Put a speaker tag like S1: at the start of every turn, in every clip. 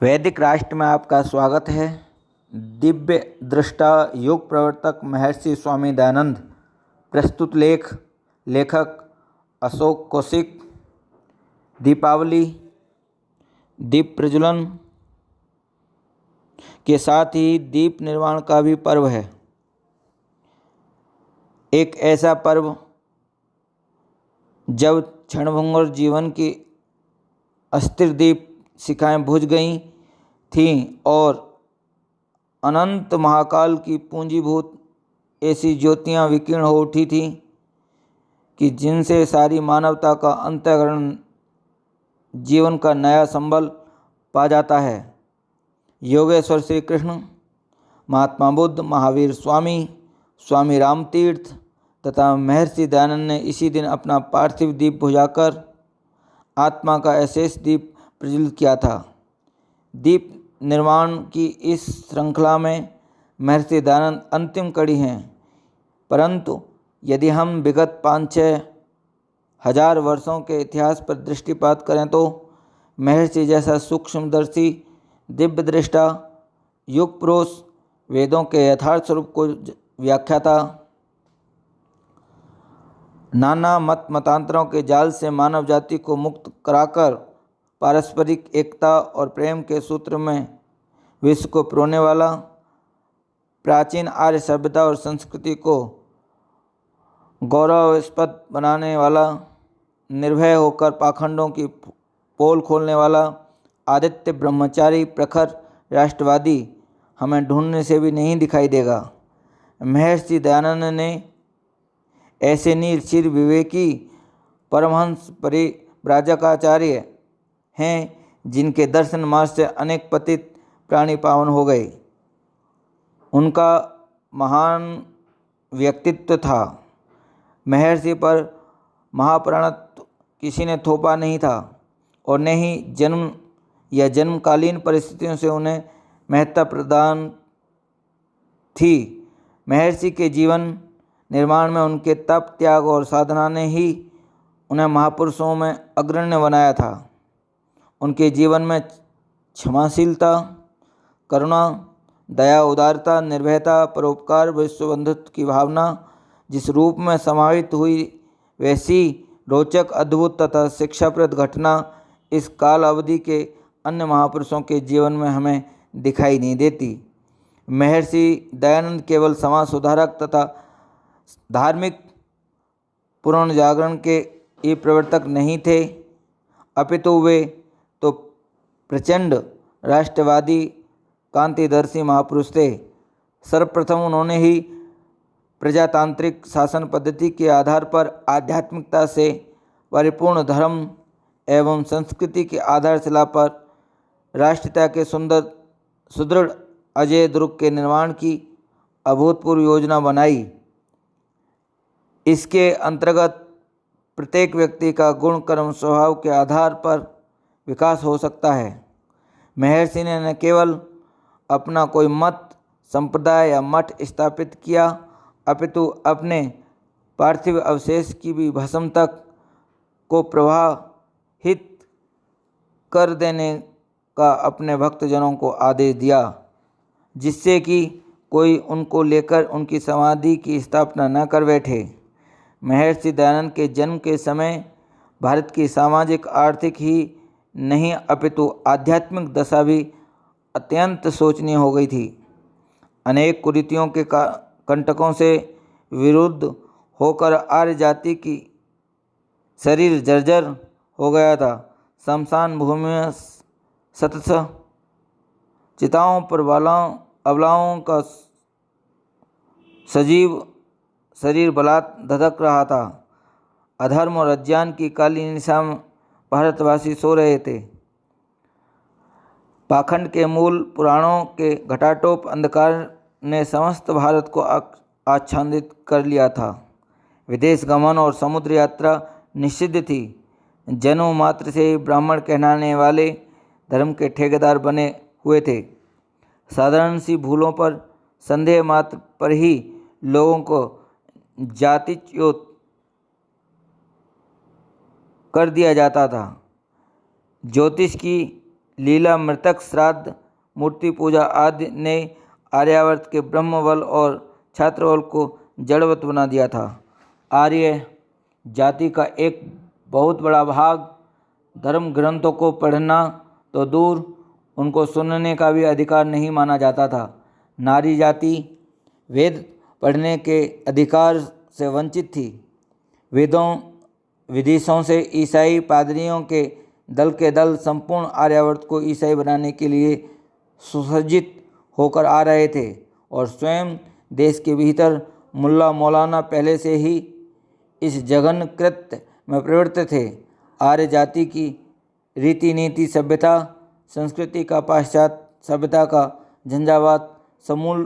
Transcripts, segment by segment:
S1: वैदिक राष्ट्र में आपका स्वागत है। दिव्य दृष्टा योग प्रवर्तक महर्षि स्वामी दयानंद प्रस्तुत लेखक अशोक कौशिक। दीपावली दीप प्रज्वलन के साथ ही दीप निर्माण का भी पर्व है। एक ऐसा पर्व जब क्षणभंगुर जीवन की अस्थिर दीप शिखाएं बुझ गई थीं और अनंत महाकाल की पूंजीभूत ऐसी ज्योतियां विकीर्ण हो उठी थीं कि जिनसे सारी मानवता का अंतःकरण जीवन का नया संबल पा जाता है। योगेश्वर श्री कृष्ण, महात्मा बुद्ध, महावीर स्वामी, स्वामी रामतीर्थ तथा महर्षि दयानंद ने इसी दिन अपना पार्थिव दीप बुझाकर आत्मा का अशेष दीप प्रज्वलित किया था। दीप निर्माण की इस श्रृंखला में महर्षि दयानंद अंतिम कड़ी हैं, परंतु यदि हम विगत 5-6 हजार वर्षों के इतिहास पर दृष्टिपात करें तो महर्षि जैसा सूक्ष्मदर्शी दिव्य दृष्टा युग पुरुष, वेदों के यथार्थ स्वरूप को व्याख्याता, नाना मतांतरों के जाल से मानव जाति को मुक्त कराकर पारस्परिक एकता और प्रेम के सूत्र में विश्व को पिरोने वाला, प्राचीन आर्य सभ्यता और संस्कृति को गौरवास्पद बनाने वाला, निर्भय होकर पाखंडों की पोल खोलने वाला, आदित्य ब्रह्मचारी प्रखर राष्ट्रवादी हमें ढूंढने से भी नहीं दिखाई देगा। महर्षि दयानंद ने ऐसे निरचिर विवेकी परमहंस परिव्राजकाचार्य हैं जिनके दर्शन मार्ग से अनेक पतित प्राणी पावन हो गए। उनका महान व्यक्तित्व था। महर्षि पर महाप्राणत्व किसी ने थोपा नहीं था और न ही जन्म या जन्मकालीन परिस्थितियों से उन्हें महत्ता प्रदान थी। महर्षि के जीवन निर्माण में उनके तप, त्याग और साधना ने ही उन्हें महापुरुषों में अग्रण्य बनाया था। उनके जीवन में क्षमाशीलता, करुणा, दया, उदारता, निर्भयता, परोपकार, विश्वबंधुत्व की भावना जिस रूप में समाहित हुई वैसी रोचक, अद्भुत तथा शिक्षाप्रद घटना इस काल अवधि के अन्य महापुरुषों के जीवन में हमें दिखाई नहीं देती। महर्षि दयानंद केवल समाज सुधारक तथा धार्मिक पुनर्जागरण के ये प्रवर्तक नहीं थे, अपितु वे तो प्रचंड राष्ट्रवादी क्रांतिदर्शी महापुरुष थे। सर्वप्रथम उन्होंने ही प्रजातांत्रिक शासन पद्धति के आधार पर आध्यात्मिकता से परिपूर्ण धर्म एवं संस्कृति की आधारशिला पर राष्ट्रीयता के सुदृढ़ अजय दुर्ग के निर्माण की अभूतपूर्व योजना बनाई। इसके अंतर्गत प्रत्येक व्यक्ति का गुण, कर्म, स्वभाव के आधार पर विकास हो सकता है। महर्षि ने न केवल अपना कोई मत, संप्रदाय या मठ स्थापित किया, अपितु अपने पार्थिव अवशेष की भी भस्म तक को प्रवाहित कर देने का अपने भक्तजनों को आदेश दिया, जिससे कि कोई उनको लेकर उनकी समाधि की स्थापना न कर बैठे। महर्षि दयानंद के जन्म के समय भारत की सामाजिक, आर्थिक ही नहीं अपितु आध्यात्मिक दशा भी अत्यंत शोचनीय हो गई थी। अनेक कुरीतियों के कंटकों से विरुद्ध होकर आर्य जाति की शरीर जर्जर हो गया था। शमशान भूमि में सतत चिताओं पर अबलाओं का सजीव शरीर बलात् धधक रहा था। अधर्म और अज्ञान की काली निशा में भारतवासी सो रहे थे। पाखंड के मूल पुराणों के घटाटोप अंधकार ने समस्त भारत को आच्छादित कर लिया था। विदेश गमन और समुद्र यात्रा निषिद्ध थी। जन्म मात्र से ही ब्राह्मण कहलाने वाले धर्म के ठेकेदार बने हुए थे। साधारण सी भूलों पर, संदेह मात्र पर ही लोगों को जातिच्युत कर दिया जाता था। ज्योतिष की लीला, मृतक श्राद्ध, मूर्ति पूजा आदि ने आर्यावर्त के ब्रह्मबल और छात्रबल को जड़वत बना दिया था। आर्य जाति का एक बहुत बड़ा भाग धर्म ग्रंथों को पढ़ना तो दूर, उनको सुनने का भी अधिकार नहीं माना जाता था। नारी जाति वेद पढ़ने के अधिकार से वंचित थी। विदेशों से ईसाई पादरियों के दल संपूर्ण आर्यावर्त को ईसाई बनाने के लिए सुसज्जित होकर आ रहे थे और स्वयं देश के भीतर मुल्ला मौलाना पहले से ही इस जघन्य कृत्य में प्रवृत्त थे। आर्य जाति की रीति नीति, सभ्यता, संस्कृति का पाश्चात्य सभ्यता का झंझावात समूल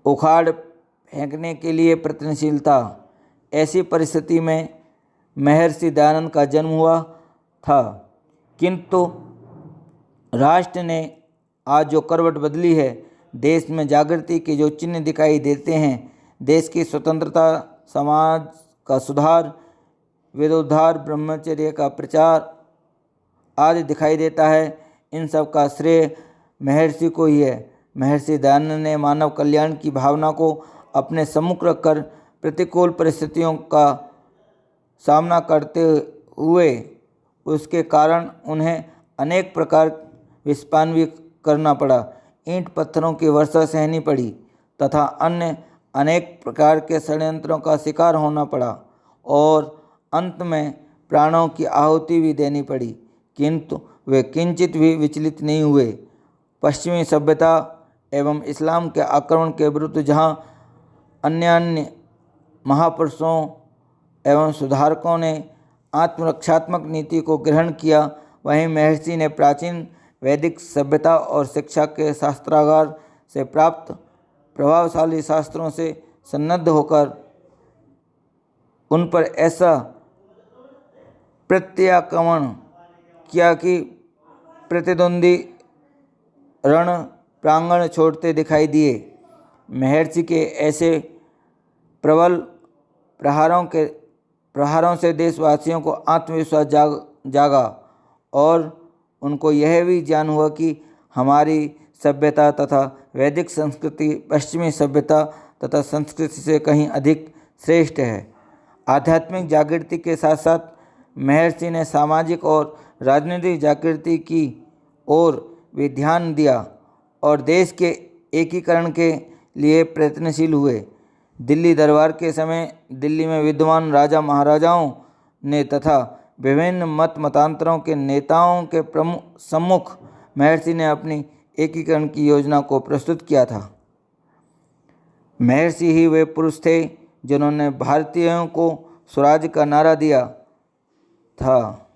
S1: उखाड़ फेंकने के लिए प्रयत्नशील था। ऐसी परिस्थिति में महर्षि दयानंद का जन्म हुआ था, किंतु राष्ट्र ने आज जो करवट बदली है, देश में जागृति के जो चिन्ह दिखाई देते हैं, देश की स्वतंत्रता, समाज का सुधार, वेदोद्धार, ब्रह्मचर्य का प्रचार आदि दिखाई देता है, इन सब का श्रेय महर्षि को ही है। महर्षि दयानंद ने मानव कल्याण की भावना को अपने सम्मुख रखकर प्रतिकूल परिस्थितियों का सामना करते हुए उसके कारण उन्हें अनेक प्रकार विस्पान भी करना पड़ा, ईंट पत्थरों की वर्षा सहनी पड़ी तथा अन्य अनेक प्रकार के षड्यंत्रों का शिकार होना पड़ा और अंत में प्राणों की आहुति भी देनी पड़ी, किंतु वे किंचित भी विचलित नहीं हुए। पश्चिमी सभ्यता एवं इस्लाम के आक्रमण के विरुद्ध जहाँ अन्य महापुरुषों एवं सुधारकों ने आत्मरक्षात्मक नीति को ग्रहण किया, वहीं महर्षि ने प्राचीन वैदिक सभ्यता और शिक्षा के शास्त्रागार से प्राप्त प्रभावशाली शास्त्रों से सन्नद्ध होकर उन पर ऐसा प्रत्याक्रमण किया कि प्रतिद्वंदी रण प्रांगण छोड़ते दिखाई दिए। महर्षि के ऐसे प्रबल प्रहारों से देशवासियों को आत्मविश्वास जागा और उनको यह भी ज्ञान हुआ कि हमारी सभ्यता तथा वैदिक संस्कृति पश्चिमी सभ्यता तथा संस्कृति से कहीं अधिक श्रेष्ठ है। आध्यात्मिक जागृति के साथ साथ महर्षि ने सामाजिक और राजनीतिक जागृति की ओर भी ध्यान दिया और देश के एकीकरण के लिए प्रयत्नशील हुए। दिल्ली दरबार के समय दिल्ली में विद्वान राजा महाराजाओं ने तथा विभिन्न मतांतरों के नेताओं के सम्मुख महर्षि ने अपनी एकीकरण की योजना को प्रस्तुत किया था। महर्षि ही वे पुरुष थे जिन्होंने भारतीयों को स्वराज का नारा दिया था।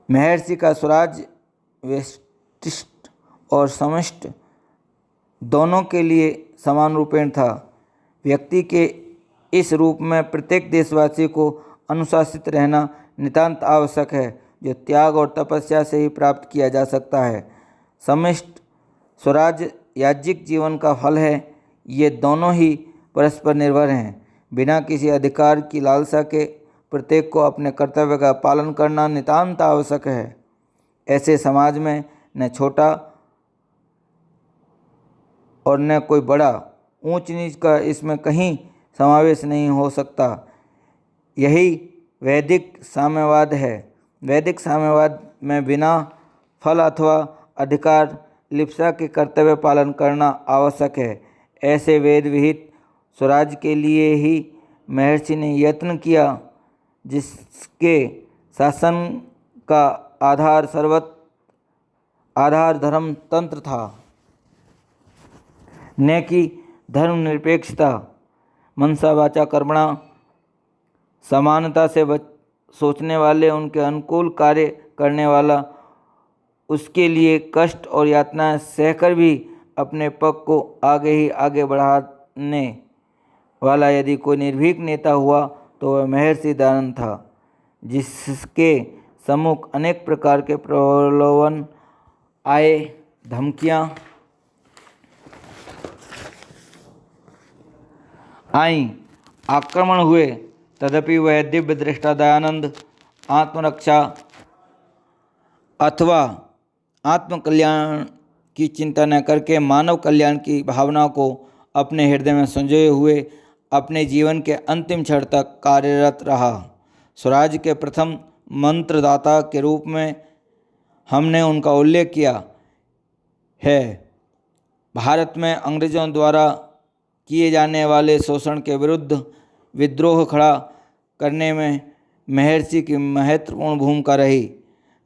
S1: महर्षि का स्वराज व्यष्टि और समष्टि दोनों के लिए समान रूपेण था। व्यक्ति के इस रूप में प्रत्येक देशवासी को अनुशासित रहना नितांत आवश्यक है, जो त्याग और तपस्या से ही प्राप्त किया जा सकता है। समष्टि स्वराज याज्ञिक जीवन का फल है। ये दोनों ही परस्पर निर्भर हैं। बिना किसी अधिकार की लालसा के प्रत्येक को अपने कर्तव्य का पालन करना नितांत आवश्यक है। ऐसे समाज में न छोटा और न कोई बड़ा, ऊंच नीच का इसमें कहीं समावेश नहीं हो सकता। यही वैदिक साम्यवाद है। वैदिक साम्यवाद में बिना फल अथवा अधिकार लिप्सा के कर्तव्य पालन करना आवश्यक है। ऐसे वेद विहित स्वराज के लिए ही महर्षि ने यत्न किया, जिसके शासन का आधार धर्म तंत्र था, न कि धर्मनिरपेक्षता। मनसा वाचा कर्मणा, समानता से सोचने वाले, उनके अनुकूल कार्य करने वाला, उसके लिए कष्ट और यातनाएं सहकर भी अपने पग को आगे ही आगे बढ़ाने वाला यदि कोई निर्भीक नेता हुआ तो वह महर्षि दयानंद था, जिसके सम्मुख अनेक प्रकार के प्रलोभन आए, धमकियाँ आईं, आक्रमण हुए, तदपि वह दिव्य दृष्टा दयानंद आत्मरक्षा अथवा आत्म कल्याण की चिंता न करके मानव कल्याण की भावना को अपने हृदय में संजोए हुए अपने जीवन के अंतिम क्षण तक कार्यरत रहा। स्वराज के प्रथम मंत्रदाता के रूप में हमने उनका उल्लेख किया है। भारत में अंग्रेज़ों द्वारा किए जाने वाले शोषण के विरुद्ध विद्रोह खड़ा करने में महर्षि की महत्वपूर्ण भूमिका रही।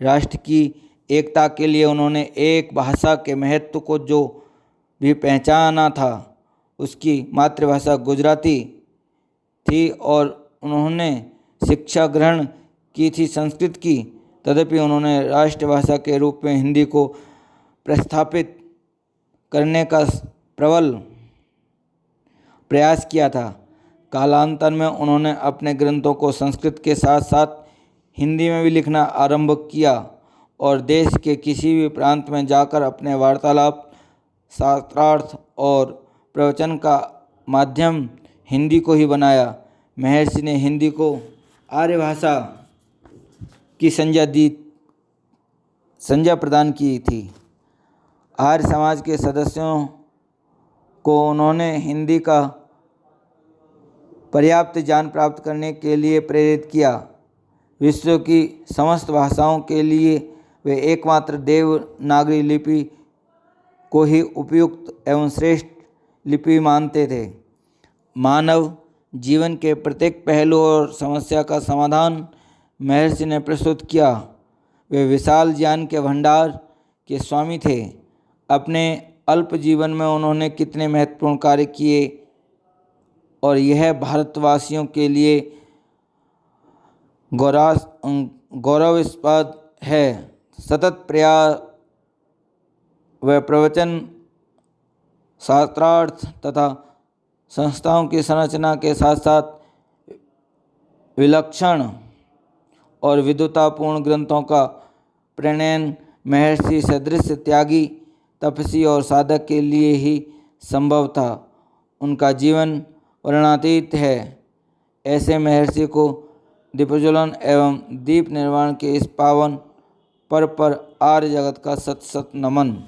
S1: राष्ट्र की एकता के लिए उन्होंने एक भाषा के महत्व को जो भी पहचाना था, उसकी मातृभाषा गुजराती थी और उन्होंने शिक्षा ग्रहण की थी संस्कृत की। तदपि उन्होंने राष्ट्रभाषा के रूप में हिंदी को प्रस्थापित करने का प्रबल प्रयास किया था। कालांतर में उन्होंने अपने ग्रंथों को संस्कृत के साथ साथ हिंदी में भी लिखना आरंभ किया और देश के किसी भी प्रांत में जाकर अपने वार्तालाप, शास्त्रार्थ और प्रवचन का माध्यम हिंदी को ही बनाया। महर्षि ने हिंदी को आर्य भाषा की संज्ञा प्रदान की थी। आर्य समाज के सदस्यों को उन्होंने हिंदी का पर्याप्त ज्ञान प्राप्त करने के लिए प्रेरित किया। विश्व की समस्त भाषाओं के लिए वे एकमात्र देवनागरी लिपि को ही उपयुक्त एवं श्रेष्ठ लिपि मानते थे। मानव जीवन के प्रत्येक पहलू और समस्या का समाधान महर्षि ने प्रस्तुत किया। वे विशाल ज्ञान के भंडार के स्वामी थे। अपने अल्प जीवन में उन्होंने कितने महत्वपूर्ण कार्य किए और यह भारतवासियों के लिए गौरवास्पद है। सतत प्रयास व प्रवचन, शास्त्रार्थ तथा संस्थाओं की संरचना के साथ साथ विलक्षण और विद्वतापूर्ण ग्रंथों का प्रणयन महर्षि सदृश त्यागी, तपस्वी और साधक के लिए ही संभव था। उनका जीवन वर्णनातीत है। ऐसे महर्षि को दीपोज्वलन एवं दीप निर्माण के इस पावन पर्व पर आर्य जगत का सत सत नमन।